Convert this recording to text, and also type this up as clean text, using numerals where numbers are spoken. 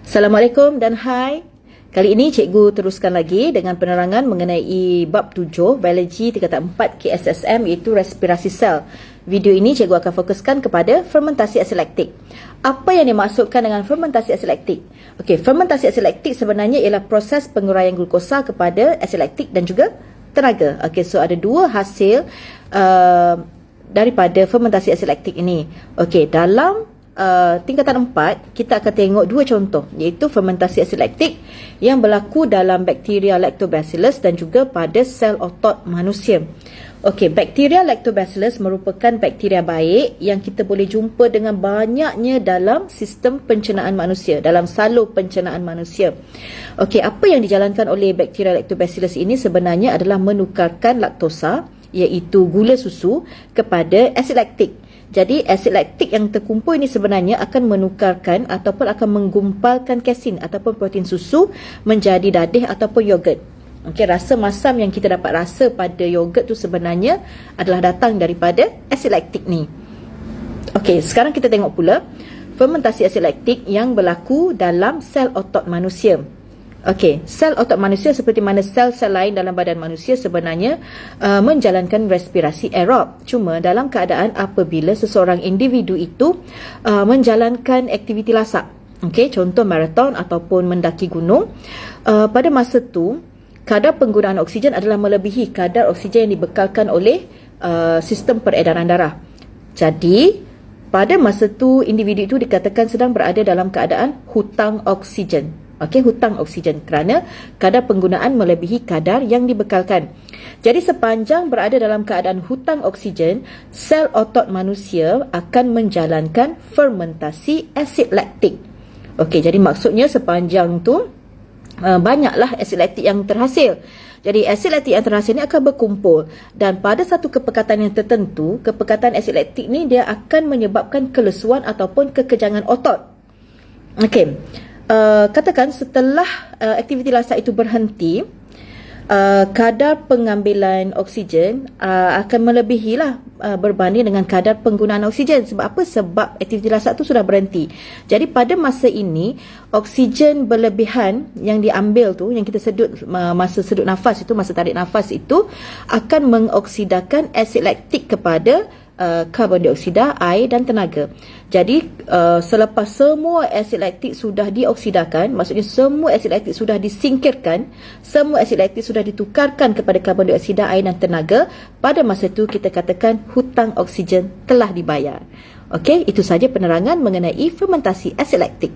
Assalamualaikum dan hai. Kali ini cikgu teruskan lagi dengan penerangan mengenai bab 7 biologi tingkatan 4 KSSM iaitu respirasi sel. Video ini cikgu akan fokuskan kepada fermentasi asid laktik. Apa yang dimaksudkan dengan fermentasi asid laktik? Okey, fermentasi asid laktik sebenarnya ialah proses penguraian glukosa kepada asid laktik dan juga tenaga. Okey, so ada dua hasil daripada fermentasi asid laktik ini. Okey, dalam tingkatan 4, kita akan tengok dua contoh, iaitu fermentasi asid laktik yang berlaku dalam bakteria Lactobacillus dan juga pada sel otot manusia. Okey, bakteria Lactobacillus merupakan bakteria baik yang kita boleh jumpa dengan banyaknya dalam sistem pencernaan manusia, dalam salur pencernaan manusia. Okey, apa yang dijalankan oleh bakteria Lactobacillus ini sebenarnya adalah menukarkan laktosa, iaitu gula susu, kepada asid laktik. Jadi asid laktik yang terkumpul ini sebenarnya akan menukarkan ataupun akan menggumpalkan kesin ataupun protein susu menjadi dadih ataupun yogurt. Okey, rasa masam yang kita dapat rasa pada yogurt tu sebenarnya adalah datang daripada asid laktik ni. Okey, sekarang kita tengok pula fermentasi asid laktik yang berlaku dalam sel otot manusia. Okey, sel otot manusia seperti mana sel-sel lain dalam badan manusia sebenarnya menjalankan respirasi aerob. Cuma dalam keadaan apabila seseorang individu itu menjalankan aktiviti lasak. Okey, contoh maraton ataupun mendaki gunung. Pada masa tu, kadar penggunaan oksigen adalah melebihi kadar oksigen yang dibekalkan oleh sistem peredaran darah. Jadi, pada masa tu individu itu dikatakan sedang berada dalam keadaan hutang oksigen. Okey, hutang oksigen kerana kadar penggunaan melebihi kadar yang dibekalkan. Jadi sepanjang berada dalam keadaan hutang oksigen, sel otot manusia akan menjalankan fermentasi asid laktik. Okey, jadi maksudnya sepanjang tu banyaklah asid laktik yang terhasil. Jadi asid laktik yang terhasil ini akan berkumpul dan pada satu kepekatan yang tertentu, kepekatan asid laktik ni dia akan menyebabkan kelesuan ataupun kekejangan otot. Okey. Katakan setelah aktiviti lasak itu berhenti, kadar pengambilan oksigen akan melebihilah berbanding dengan kadar penggunaan oksigen. Sebab apa? Sebab aktiviti lasak itu sudah berhenti. Jadi pada masa ini, oksigen berlebihan yang diambil tu, yang kita sedut masa sedut nafas itu, masa tarik nafas itu, akan mengoksidakan asid laktik kepada karbon dioksida, air dan tenaga. Jadi selepas semua asid laktik sudah dioksidakan, maksudnya semua asid laktik sudah disingkirkan, semua asid laktik sudah ditukarkan kepada karbon dioksida, air dan tenaga, pada masa itu kita katakan hutang oksigen telah dibayar. Okey, itu saja penerangan mengenai fermentasi asid laktik.